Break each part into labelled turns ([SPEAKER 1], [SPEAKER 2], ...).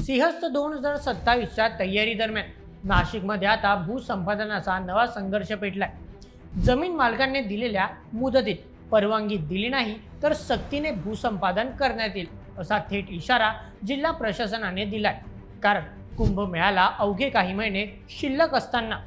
[SPEAKER 1] सिंहस्थ 2027च्या तयारी दरम्यान नाशिकमध्ये आता भूसंपादनाचा नवा संघर्ष पेटलाय. जमीन मालकांनी दिलेल्या मुदतीत परवानगी दिली नाही तर सक्तीने भूसंपादन करण्यात येईल असा थेट इशारा जिल्हा प्रशासनाने दिलाय. कारण कुंभमेळ्याला अवघे काही महिने शिल्लक असताना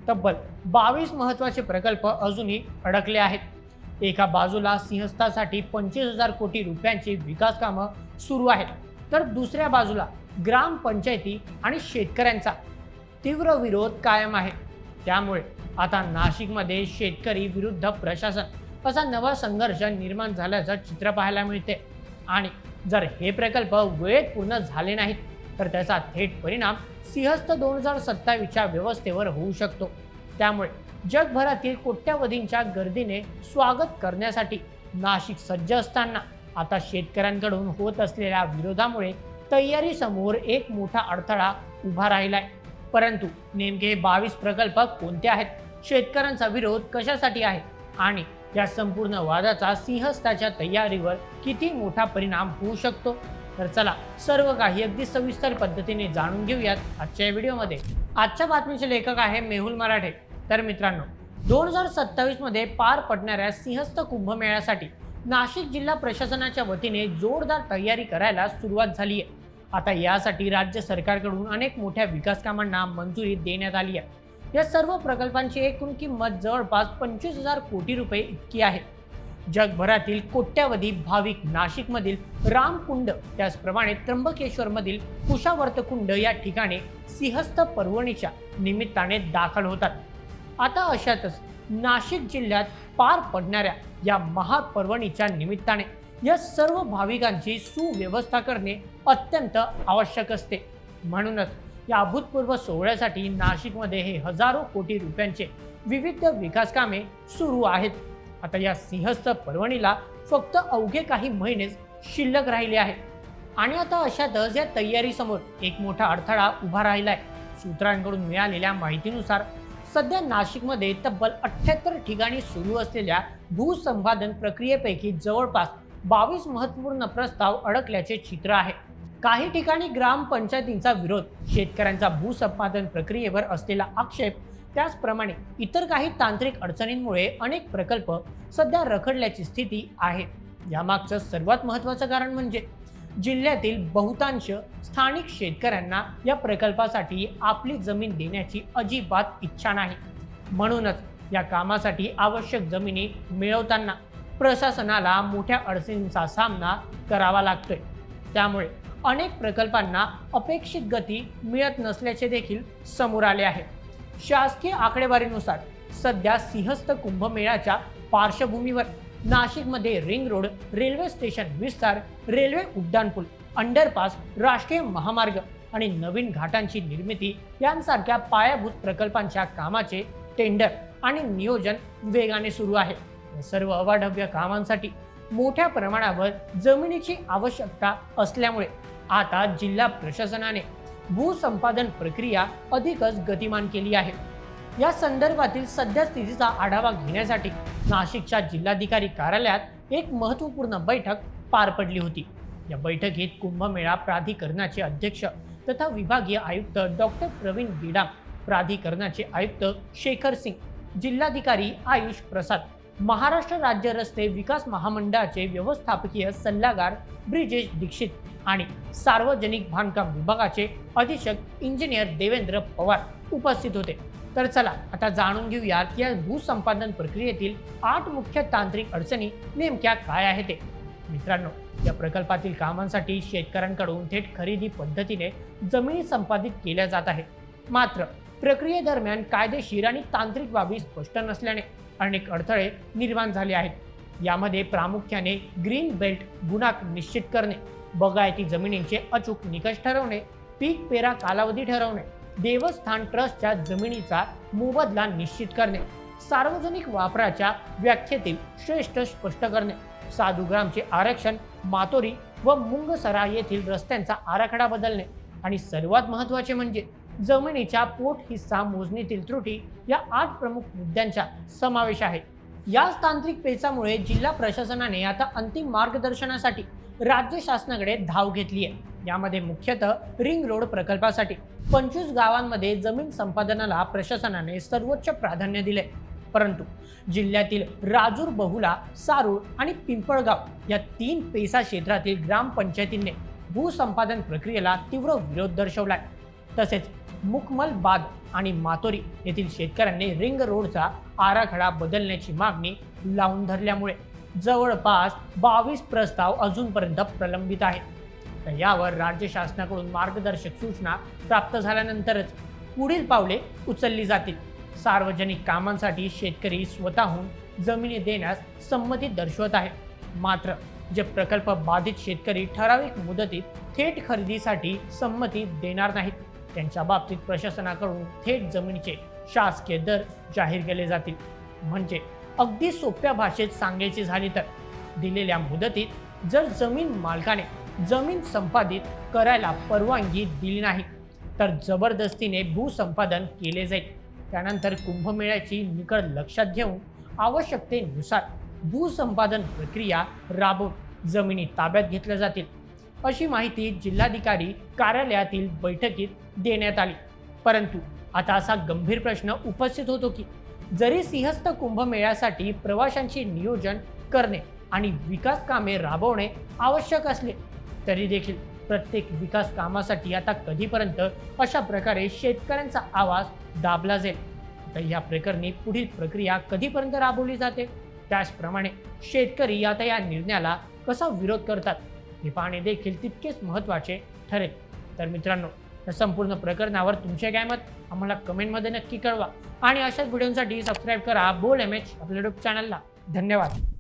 [SPEAKER 1] तब्बल 22 महत्त्वाचे प्रकल्प अजूनही अडकले आहेत. एका बाजूला सिंहस्थासाठी 25,000 कोटी रुपयांची विकास कामं सुरू आहेत, तर दुसऱ्या बाजूला ग्रामपंचायती आणि शेतकऱ्यांचा तीव्र विरोध कायम आहे. त्यामुळे आता नाशिकमध्ये शेतकरी विरुद्ध प्रशासन असा नवा संघर्ष निर्माण झाल्याचं चित्र पाहायला मिळते. आणि जर हे प्रकल्प वेळेत पूर्ण झाले नाहीत तर त्याचा थेट परिणाम सिंहस्थ 2027च्या व्यवस्थेवर होऊ शकतो. त्यामुळे जगभरातील कोट्यावधींच्या गर्दीने स्वागत करण्यासाठी नाशिक सज्ज असताना आता शेतकऱ्यांकडून होत असलेल्या विरोधामुळे तयारी समोर एक मोठा अडथळा उभा राहिलाय. परंतु नेमके हे 22 प्रकल्प कोणते आहेत, शेतकऱ्यांचा विरोध कशासाठी आहे आणि या संपूर्ण वादाचा सिंहस्थाच्या तयारीवर किती मोठा परिणाम होऊ शकतो, तर चला सर्व काही अगदी सविस्तर पद्धतीने जाणून घेऊयात आजच्या व्हिडिओमध्ये. आजच्या बातमीचे लेखक आहे मेहुल मराठे. तर मित्रांनो, 2027 मध्ये पार पडणाऱ्या सिंहस्थ कुंभमेळ्यासाठी नाशिक जिल्हा प्रशासनाच्या वतीने जोरदार तयारी करायला सुरुवात झाली आहे. आता यासाठी राज्य सरकारकडून अनेक मोठ्या विकास कामांना मंजुरी देण्यात आली आहे. या सर्व प्रकल्पांची एकूण किंमत जवळपास 25,000 कोटी रुपये इतकी आहे. जगभरातील कोट्यावधी भाविक नाशिकमधील रामकुंड, त्याचप्रमाणे त्र्यंबकेश्वरमधील कुशावर्तकुंड या ठिकाणी सिंहस्थ पर्वणीच्या निमित्ताने दाखल होतात. आता अशातच नाशिक जिल्ह्यात पार पडणाऱ्या या महापर्वणीच्या निमित्ताने या सर्व भाविकांची सुव्यवस्था करणे अत्यंत आवश्यक असते. म्हणूनच या अभूतपूर्व सोहळ्यासाठी नाशिकमध्ये हे हजारो कोटी रुपयांचे विविध विकास कामे सुरू आहेत. आता या सिंहस्थ पर्वणीला फक्त अवघे काही महिनेच शिल्लक राहिले आहेत आणि आता अशातच या तयारीसमोर एक मोठा अडथळा उभा राहिलाय. सूत्रांकडून मिळालेल्या माहितीनुसार सध्या नाशिकमध्ये तब्बल 78 ठिकाणी सुरू असलेल्या भूसंपादन प्रक्रियेपैकी जवळपास 22 महत्त्वपूर्ण प्रस्ताव अडकल्याचे चित्र आहे. काही ठिकाणी ग्रामपंचायतींचा विरोध, शेतकऱ्यांचा भूसंपादन प्रक्रियेवर असलेला आक्षेप, त्याचप्रमाणे इतर काही तांत्रिक अडचणींमुळे अनेक प्रकल्प सध्या रखडल्याची स्थिती आहे. यामागचं सर्वात महत्त्वाचं कारण म्हणजे जिल्ह्यातील बहुतांश स्थानिक शेतकऱ्यांना या प्रकल्पासाठी आपली जमीन देण्याची अजिबात इच्छा नाही. म्हणूनच या कामासाठी आवश्यक जमिनी मिळवताना प्रशासनाला मोठ्या अडचणींचा सामना करावा लागतोय. त्यामुळे अनेक प्रकल्पांना अपेक्षित गती मिळत नसल्याचे देखील समोर आले आहे. शासकीय आकडेवारीनुसार सध्या सिंहस्थ कुंभमेळ्याच्या पार्श्वभूमीवर नाशिकमध्ये रिंग रोड, रेल्वे स्टेशन विस्तार, रेल्वे उड्डाणपूल, अंडरपास, राष्ट्रीय महामार्ग आणि नवीन घाटांची निर्मिती यांसारख्या पायाभूत प्रकल्पांच्या कामाचे टेंडर आणि नियोजन वेगाने सुरू आहे. या सर्व अवाढव्य कामांसाठी मोठ्या प्रमाणावर जमिनीची आवश्यकता असल्यामुळे आता जिल्हा प्रशासनाने भूसंपादन प्रक्रिया अधिकच गतिमान केली आहे. या संदर्भातील सध्या स्थितीचा आढावा घेण्यासाठी नाशिकच्या जिल्हाधिकारी कार्यालयात एक महत्त्वपूर्ण बैठक पार पडली होती. या बैठकीत कुंभमेळा प्राधिकरणाचे अध्यक्ष तथा विभागीय आयुक्त डॉक्टर प्रवीण गिडाम, प्राधिकरणाचे आयुक्त शेखर सिंग, जिल्हाधिकारी आयुष प्रसाद, महाराष्ट्र राज्य रस्ते विकास महामंडळाचे व्यवस्थापकीय सल्लागार ब्रिजेश दीक्षित आणि सार्वजनिक बांधकाम विभागाचे अधीक्षक इंजिनियर देवेंद्र पवार उपस्थित होते. तर चला आता जाणून घेऊया की या भूसंपादन प्रक्रियेतील 8 मुख्य तांत्रिक अडचणी नेमक्या काय आहेत ते. मित्रांनो, या प्रकल्पातील कामांसाठी शेतकऱ्यांकडून थेट खरेदी पद्धतीने जमिनी संपादित केल्या जात आहेत. मात्र प्रक्रियेदरम्यान कायदेशीर आणि तांत्रिक बाबी स्पष्ट नसल्याने अनेक अडथळे निर्माण झाले आहेत. यामध्ये प्रामुख्याने ग्रीन बेल्ट गुणांक निश्चित करणे, बागायती जमिनींचे अचूक निकष ठरवणे, पीक पेरा कालावधी ठरवणे, देवस्थान ट्रस्टच्या जमिनीचा मोबदला निश्चित करणे, सार्वजनिक वापराच्या व्याख्येतील श्रेष्ठ स्पष्ट करणे, साधुग्रामचे आरक्षण, मातोरी व मुंगसरा येथील रस्त्यांचा आराखडा बदलणे आणि सर्वात महत्त्वाचे म्हणजे जमिनीच्या पोट हिस्सा मोजणीतील त्रुटी या 8 प्रमुख मुद्द्यांचा समावेश आहे. याच तांत्रिक पेचामुळे जिल्हा प्रशासनाने आता अंतिम मार्गदर्शनासाठी राज्य शासनाकडे धाव घेतली आहे. यामध्ये मुख्यतः रिंग रोड प्रकल्पासाठी 25 गावांमध्ये जमीन संपादनाला प्रशासनाने सर्वोच्च प्राधान्य दिले, परंतु जिल्ह्यातील राजूर, बहुला, सारूळ आणि पिंपळगाव या 3 पेसा क्षेत्रातील ग्रामपंचायतींनी भूसंपादन प्रक्रियेला तीव्र विरोध दर्शवलाय. तसेच मुकमल बाद आणि मातोरी येथील शेतकऱ्यांनी रिंग रोडचा आराखडा बदलण्याची मागणी लावून धरल्यामुळे जवळपास 22 प्रस्ताव अजूनपर्यंत प्रलंबित आहेत. तर यावर राज्य शासनाकडून मार्गदर्शक सूचना प्राप्त झाल्यानंतरच पुढील पावले उचलली जातील. सार्वजनिक कामांसाठी शेतकरी स्वतःहून जमिनी देण्यास संमती दर्शवत आहेत. मात्र जे प्रकल्प बाधित शेतकरी ठराविक मुदतीत थेट खरेदीसाठी संमती देणार नाहीत, त्यांच्या बाबतीत प्रशासनाकडून थेट जमिनीचे शासकीय दर जाहीर केले जातील. म्हणजे अगदी सोप्या भाषेत सांगायचे झाले तर दिलेल्या मुदतीत जर जमीन मालकाने जमीन संपादित करायला परवानगी दिली नाही तर जबरदस्तीने भूसंपादन केले जाईल. त्यानंतर कुंभमेळ्याची निकड लक्षात घेऊन आवश्यकतेनुसार भूसंपादन प्रक्रिया राबवून जमिनी ताब्यात घेतल्या जातील, अशी माहिती जिल्हाधिकारी कार्यालयातील बैठकीत देण्यात आली. परंतु आता असा गंभीर प्रश्न उपस्थित होतो की जरी सिंहस्थ कुंभमेळ्यासाठी प्रवाशांचे नियोजन करणे आणि विकास कामे राबवणे आवश्यक असले तरी देखील प्रत्येक विकास कामासाठी आता कधीपर्यंत अशा प्रकारे शेतकऱ्यांचा आवाज दाबला जाईल? तर या प्रकरणी पुढील प्रक्रिया कधीपर्यंत राबवली जाते, त्याचप्रमाणे शेतकरी आता या निर्णयाला कसा विरोध करतात हे पाहणे देखील तितकेच महत्त्वाचे ठरेल. तर मित्रांनो, या संपूर्ण प्रकरणावर तुमचे काय मत आम्हाला कमेंटमध्ये नक्की कळवा आणि अशाच व्हिडिओसाठी सबस्क्राईब करा बोल MH आपल्या यूट्यूब चॅनलला. धन्यवाद.